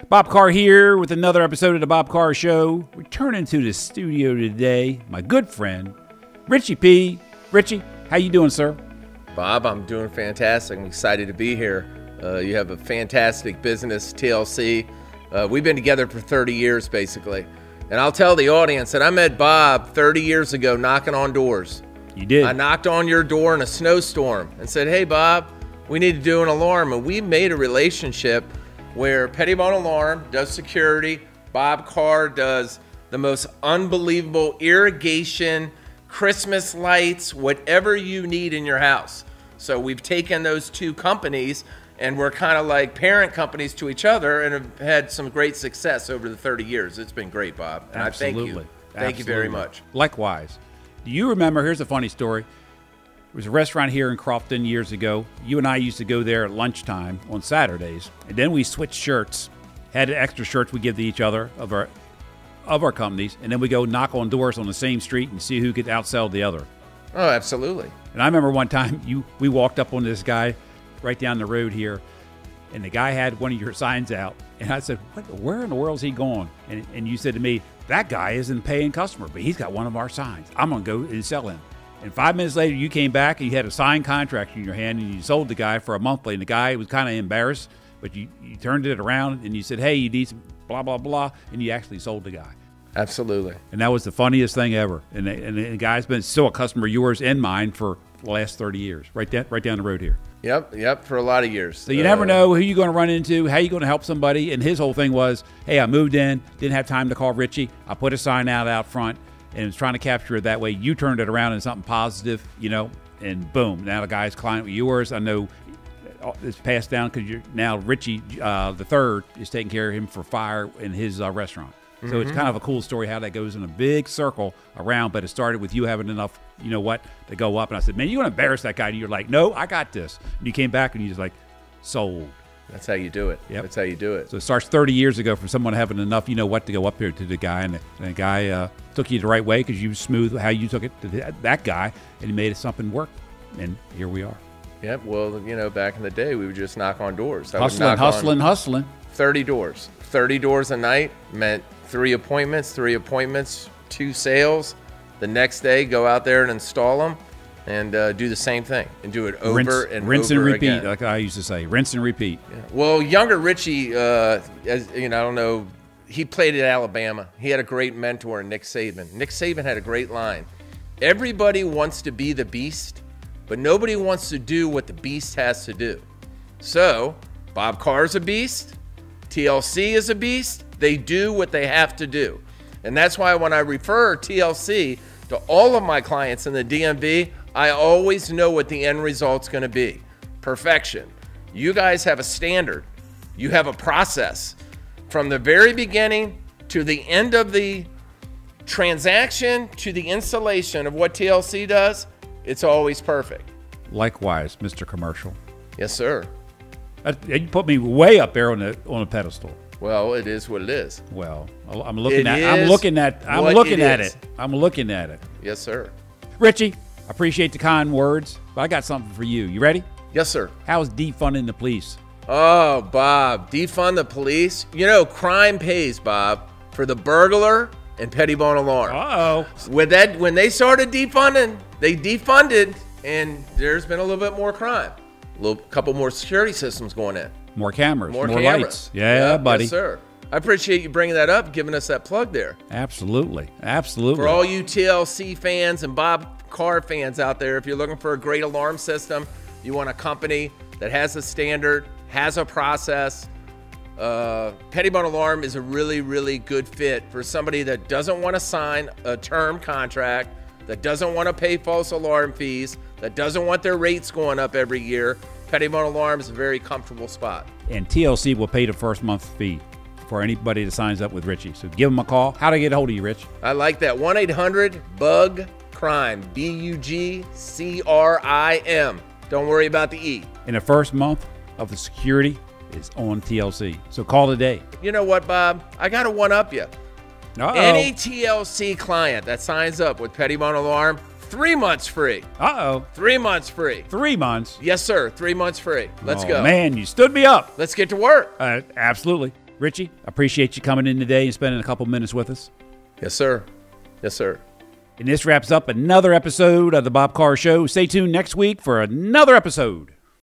Bob Carr here with another episode of the Bob Carr Show. Returning to the studio today, my good friend, Richie P. Richie, how you doing, sir? Bob, I'm doing fantastic. I'm excited to be here. You have a fantastic business, TLC. We've been together for 30 years, basically. And I'll tell the audience that I met Bob 30 years ago knocking on doors. You did. I knocked on your door in a snowstorm and said, hey, Bob, we need to do an alarm. And we made a relationship where PETiTBON Alarm does security. Bob Carr does the most unbelievable irrigation, Christmas lights, whatever you need in your house. So we've taken those two companies and we're kind of like parent companies to each other and have had some great success over the 30 years. It's been great, Bob. And Absolutely. I thank you. Thank you very much. Likewise. Do you remember, here's a funny story. There was a restaurant here in Crofton years ago. You and I used to go there at lunchtime on Saturdays, and then we switched shirts, had extra shirts we give to each other of our companies, and then we go knock on doors on the same street and see who could outsell the other. Oh, absolutely. And I remember one time we walked up on this guy right down the road here, and the guy had one of your signs out, and I said, where in the world is he going? And you said to me, that guy isn't a paying customer, but he's got one of our signs. I'm going to go and sell him. And 5 minutes later, you came back and you had a signed contract in your hand and you sold the guy for a monthly. And the guy was kind of embarrassed, but you turned it around and you said, hey, you need some blah, blah, blah. And you actually sold the guy. Absolutely. And that was the funniest thing ever. And the guy's been still a customer of yours and mine for the last 30 years, right down the road here. Yep, for a lot of years. So you never know who you're going to run into, how you're going to help somebody. And his whole thing was, hey, I moved in, didn't have time to call Richie. I put a sign out front and was trying to capture it that way. You turned it around into something positive, and boom. Now the guy's client with yours. I know it's passed down because now Richie, the third, is taking care of him for fire in his restaurant. So it's kind of a cool story how that goes in a big circle around, but it started with you having enough, to go up. And I said, man, you're going to embarrass that guy. And you're like, no, I got this. And you came back and you just like, sold. That's how you do it. Yep. That's how you do it. So it starts 30 years ago from someone having enough, to go up there to the guy. And the guy took you the right way because you smooth how you took it to that guy, and he made something work. And here we are. Yep. Well, back in the day, we would just knock on doors. Hustling. 30 doors. 30 doors a night meant 3 appointments, 2 sales. The next day, go out there and install them and do the same thing and do it over rinse and repeat, again. like I used to say. Rinse and repeat. Yeah. Well, younger Richie, I don't know, he played at Alabama. He had a great mentor, Nick Saban. Nick Saban had a great line. Everybody wants to be the beast, but nobody wants to do what the beast has to do. So, Bob Carr's a beast. TLC is a beast. They do what they have to do. And that's why when I refer TLC to all of my clients in the DMV, I always know what the end result's going to be. Perfection. You guys have a standard. You have a process. From the very beginning to the end of the transaction to the installation of what TLC does, it's always perfect. Likewise, Mr. Commercial. Yes, sir. You put me way up there on a pedestal. Well, it is what it is. Well, I'm looking at it. Yes, sir. Richie, I appreciate the kind words, but I got something for you. You ready? Yes, sir. How's defunding the police? Oh, Bob, defund the police. Crime pays, Bob, for the burglar and PETiTBON Alarm. Uh-oh. When they started defunding, they defunded, and there's been a little bit more crime. Couple more security systems going in. More cameras, more lights. Yeah, buddy. Yes, sir. I appreciate you bringing that up, giving us that plug there. Absolutely. For all you TLC fans and Bob Carr fans out there, if you're looking for a great alarm system, you want a company that has a standard, has a process, PETiTBON Alarm is a really, really good fit for somebody that doesn't want to sign a term contract, that doesn't want to pay false alarm fees, that doesn't want their rates going up every year. PETiTBON Alarm is a very comfortable spot. And TLC will pay the first month fee for anybody that signs up with Richie. So give them a call. How do I get a hold of you, Rich? I like that. 1-800-BUG-CRIME. BUGCRIM. Don't worry about the E. And the first month of the security is on TLC. So call today. You know what, Bob? I got to one-up you. Uh-oh. Any TLC client that signs up with PETiTBON Alarm, 3 months free. 3 months free. 3 months? Yes, sir. 3 months free. Let's go. Man, you stood me up. Let's get to work. Absolutely. Richie, appreciate you coming in today and spending a couple minutes with us. Yes, sir. Yes, sir. And this wraps up another episode of the Bob Carr Show. Stay tuned next week for another episode.